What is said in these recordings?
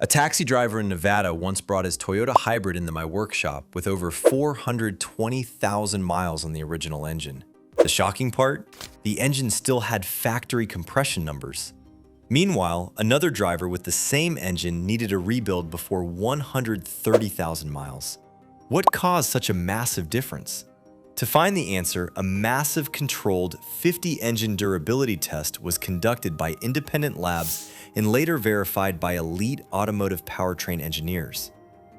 A taxi driver in Nevada once brought his Toyota Hybrid into my workshop with over 420,000 miles on the original engine. The shocking part? The engine still had factory compression numbers. Meanwhile, another driver with the same engine needed a rebuild before 130,000 miles. What caused such a massive difference? To find the answer, a massive controlled 50-engine durability test was conducted by independent labs and later verified by elite automotive powertrain engineers.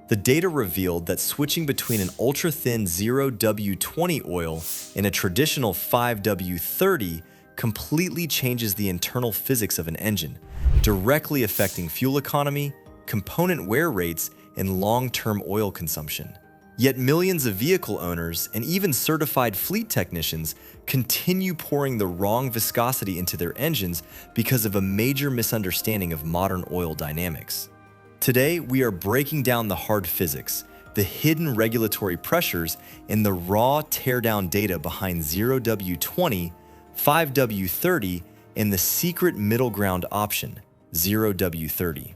The data revealed that switching between an ultra-thin 0W20 oil and a traditional 5W30 completely changes the internal physics of an engine, directly affecting fuel economy, component wear rates, and long-term oil consumption. Yet millions of vehicle owners and even certified fleet technicians continue pouring the wrong viscosity into their engines because of a major misunderstanding of modern oil dynamics. Today, we are breaking down the hard physics, the hidden regulatory pressures, and the raw teardown data behind 0W20, 5W30, and the secret middle ground option, 0W30.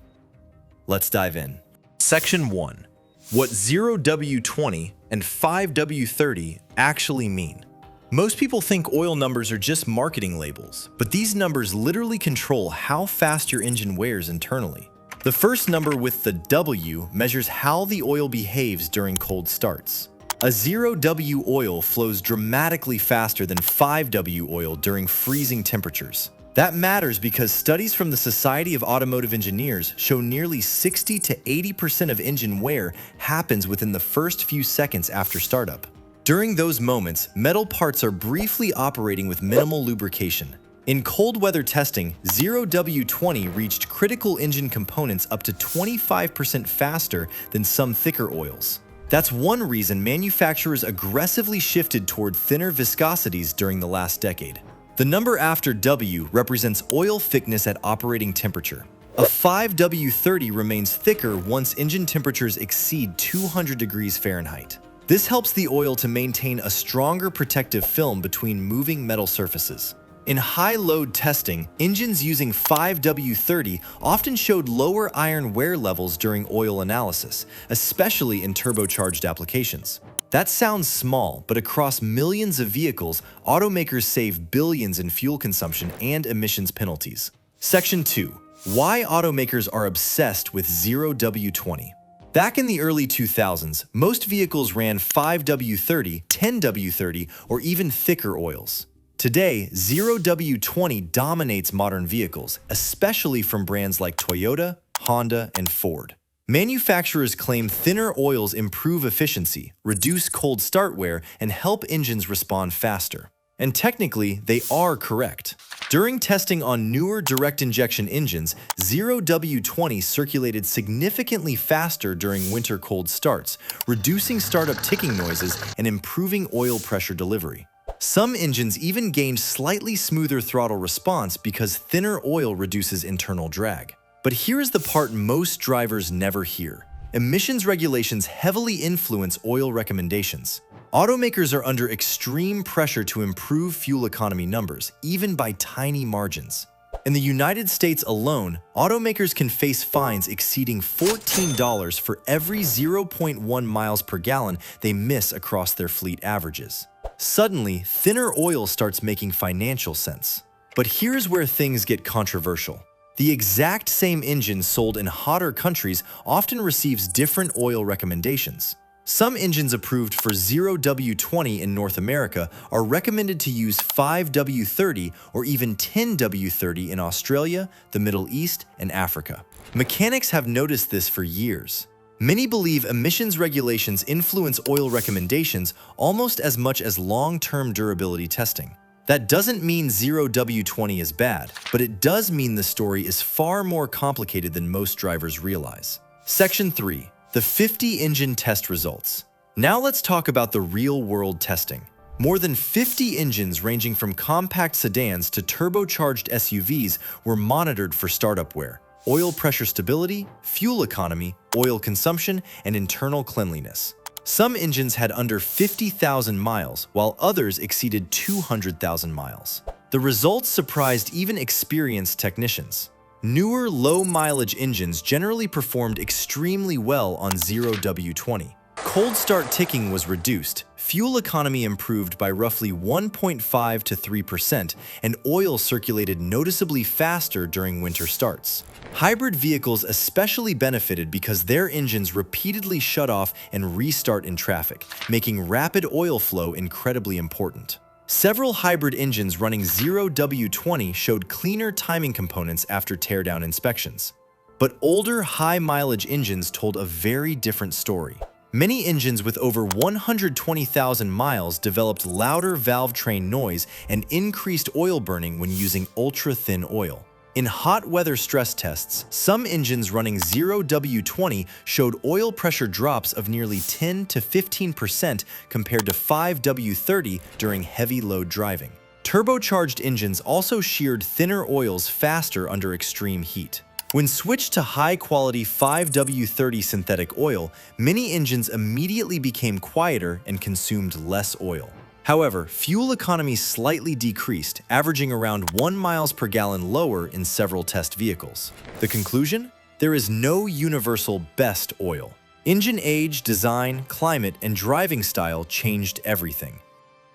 Let's dive in. Section 1. What 0W20 and 5W30 actually mean. Most people think oil numbers are just marketing labels, but these numbers literally control how fast your engine wears internally. The first number with the W measures how the oil behaves during cold starts. A 0W oil flows dramatically faster than 5W oil during freezing temperatures. That matters because studies from the Society of Automotive Engineers show nearly 60 to 80% of engine wear happens within the first few seconds after startup. During those moments, metal parts are briefly operating with minimal lubrication. In cold weather testing, 0W20 reached critical engine components up to 25% faster than some thicker oils. That's one reason manufacturers aggressively shifted toward thinner viscosities during the last decade. The number after W represents oil thickness at operating temperature. A 5W30 remains thicker once engine temperatures exceed 200 degrees Fahrenheit. This helps the oil to maintain a stronger protective film between moving metal surfaces. In high-load testing, engines using 5W30 often showed lower iron wear levels during oil analysis, especially in turbocharged applications. That sounds small, but across millions of vehicles, automakers save billions in fuel consumption and emissions penalties. Section 2. Why automakers are obsessed with 0W20. Back in the early 2000s, most vehicles ran 5W30, 10W30, or even thicker oils. Today, 0W20 dominates modern vehicles, especially from brands like Toyota, Honda, and Ford. Manufacturers claim thinner oils improve efficiency, reduce cold start wear, and help engines respond faster. And technically, they are correct. During testing on newer direct injection engines, 0W20 circulated significantly faster during winter cold starts, reducing startup ticking noises and improving oil pressure delivery. Some engines even gained slightly smoother throttle response because thinner oil reduces internal drag. But here is the part most drivers never hear. Emissions regulations heavily influence oil recommendations. Automakers are under extreme pressure to improve fuel economy numbers, even by tiny margins. In the United States alone, automakers can face fines exceeding $14 for every 0.1 miles per gallon they miss across their fleet averages. Suddenly, thinner oil starts making financial sense. But here's where things get controversial. The exact same engine sold in hotter countries often receives different oil recommendations. Some engines approved for 0W20 in North America are recommended to use 5W30 or even 10W30 in Australia, the Middle East, and Africa. Mechanics have noticed this for years. Many believe emissions regulations influence oil recommendations almost as much as long-term durability testing. That doesn't mean 0W20 is bad, but it does mean the story is far more complicated than most drivers realize. Section 3. The 50-engine test results. Now let's talk about the real-world testing. More than 50 engines ranging from compact sedans to turbocharged SUVs were monitored for startup wear, oil pressure stability, fuel economy, oil consumption, and internal cleanliness. Some engines had under 50,000 miles, while others exceeded 200,000 miles. The results surprised even experienced technicians. Newer low-mileage engines generally performed extremely well on 0W20. Cold start ticking was reduced, fuel economy improved by roughly 1.5 to 3%, and oil circulated noticeably faster during winter starts. Hybrid vehicles especially benefited because their engines repeatedly shut off and restart in traffic, making rapid oil flow incredibly important. Several hybrid engines running 0W20 showed cleaner timing components after teardown inspections. But older, high-mileage engines told a very different story. Many engines with over 120,000 miles developed louder valve train noise and increased oil burning when using ultra-thin oil. In hot weather stress tests, some engines running 0W20 showed oil pressure drops of nearly 10 to 15% compared to 5W30 during heavy load driving. Turbocharged engines also sheared thinner oils faster under extreme heat. When switched to high-quality 5W30 synthetic oil, many engines immediately became quieter and consumed less oil. However, fuel economy slightly decreased, averaging around 1 miles per gallon lower in several test vehicles. The conclusion? There is no universal best oil. Engine age, design, climate, and driving style changed everything.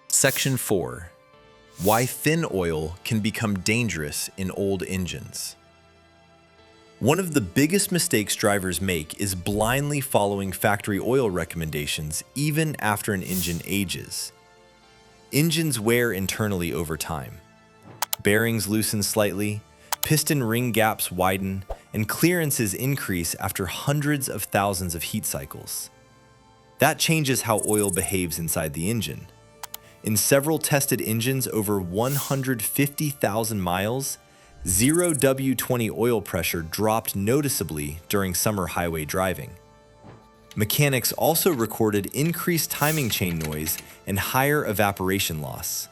Section 4. Why thin oil can become dangerous in old engines. One of the biggest mistakes drivers make is blindly following factory oil recommendations even after an engine ages. Engines wear internally over time. Bearings loosen slightly, piston ring gaps widen, and clearances increase after hundreds of thousands of heat cycles. That changes how oil behaves inside the engine. In several tested engines over 150,000 miles, 0W20 oil pressure dropped noticeably during summer highway driving. Mechanics also recorded increased timing chain noise and higher evaporation loss.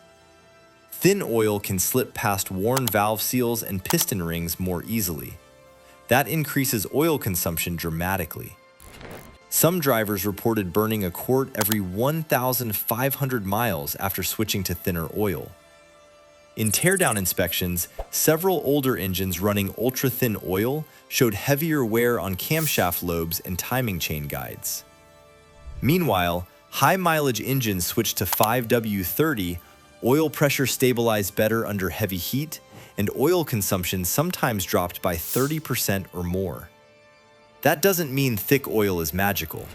Thin oil can slip past worn valve seals and piston rings more easily. That increases oil consumption dramatically. Some drivers reported burning a quart every 1,500 miles after switching to thinner oil. In teardown inspections, several older engines running ultra-thin oil showed heavier wear on camshaft lobes and timing chain guides. Meanwhile, high-mileage engines switched to 5W30, oil pressure stabilized better under heavy heat, and oil consumption sometimes dropped by 30% or more. That doesn't mean thick oil is magical,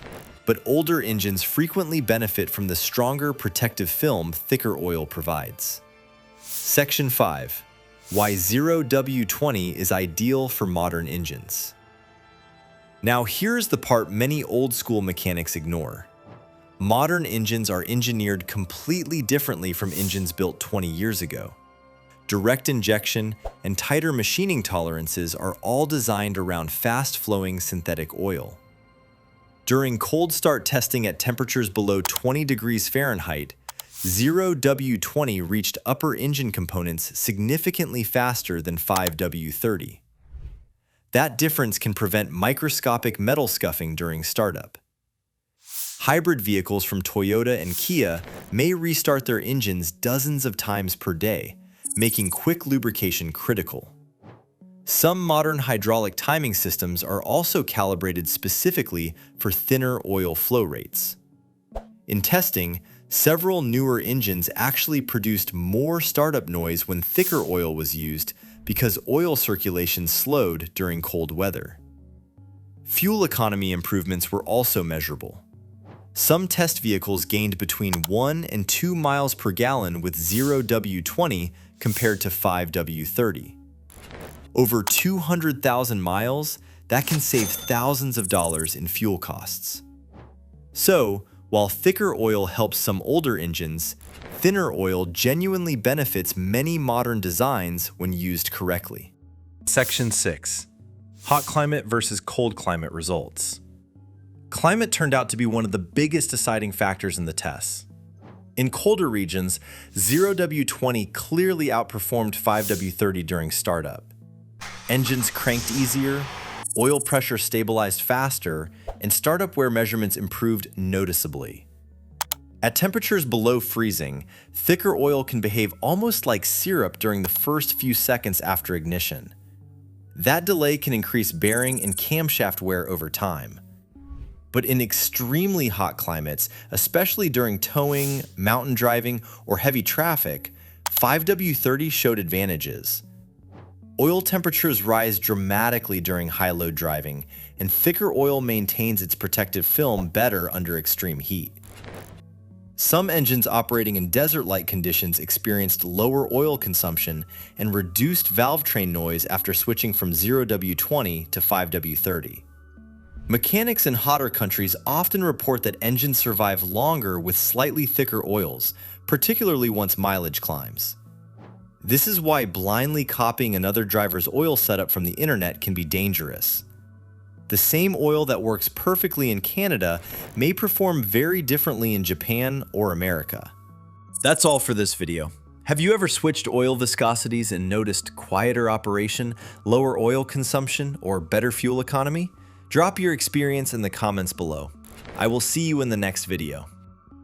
but older engines frequently benefit from the stronger protective film thicker oil provides. Section 5. Why 0W20 is ideal for modern engines. Now here's the part many old-school mechanics ignore. Modern engines are engineered completely differently from engines built 20 years ago. Direct injection and tighter machining tolerances are all designed around fast-flowing synthetic oil. During cold start testing at temperatures below 20 degrees Fahrenheit, 0W20 reached upper engine components significantly faster than 5W30. That difference can prevent microscopic metal scuffing during startup. Hybrid vehicles from Toyota and Kia may restart their engines dozens of times per day, making quick lubrication critical. Some modern hydraulic timing systems are also calibrated specifically for thinner oil flow rates. In testing, several newer engines actually produced more startup noise when thicker oil was used because oil circulation slowed during cold weather. Fuel economy improvements were also measurable. Some test vehicles gained between 1 and 2 miles per gallon with 0W20 compared to 5W30. Over 200,000 miles, that can save thousands of dollars in fuel costs. So, while thicker oil helps some older engines, thinner oil genuinely benefits many modern designs when used correctly. Section 6. Hot climate versus cold climate results. Climate turned out to be one of the biggest deciding factors in the tests. In colder regions, 0W20 clearly outperformed 5W30 during startup. Engines cranked easier, oil pressure stabilized faster, and startup wear measurements improved noticeably. At temperatures below freezing, thicker oil can behave almost like syrup during the first few seconds after ignition. That delay can increase bearing and camshaft wear over time. But in extremely hot climates, especially during towing, mountain driving, or heavy traffic, 5W30 showed advantages. Oil temperatures rise dramatically during high-load driving, and thicker oil maintains its protective film better under extreme heat. Some engines operating in desert-like conditions experienced lower oil consumption and reduced valve train noise after switching from 0W20 to 5W30. Mechanics in hotter countries often report that engines survive longer with slightly thicker oils, particularly once mileage climbs. This is why blindly copying another driver's oil setup from the internet can be dangerous. The same oil that works perfectly in Canada may perform very differently in Japan or America. That's all for this video. Have you ever switched oil viscosities and noticed quieter operation, lower oil consumption, or better fuel economy? Drop your experience in the comments below. I will see you in the next video.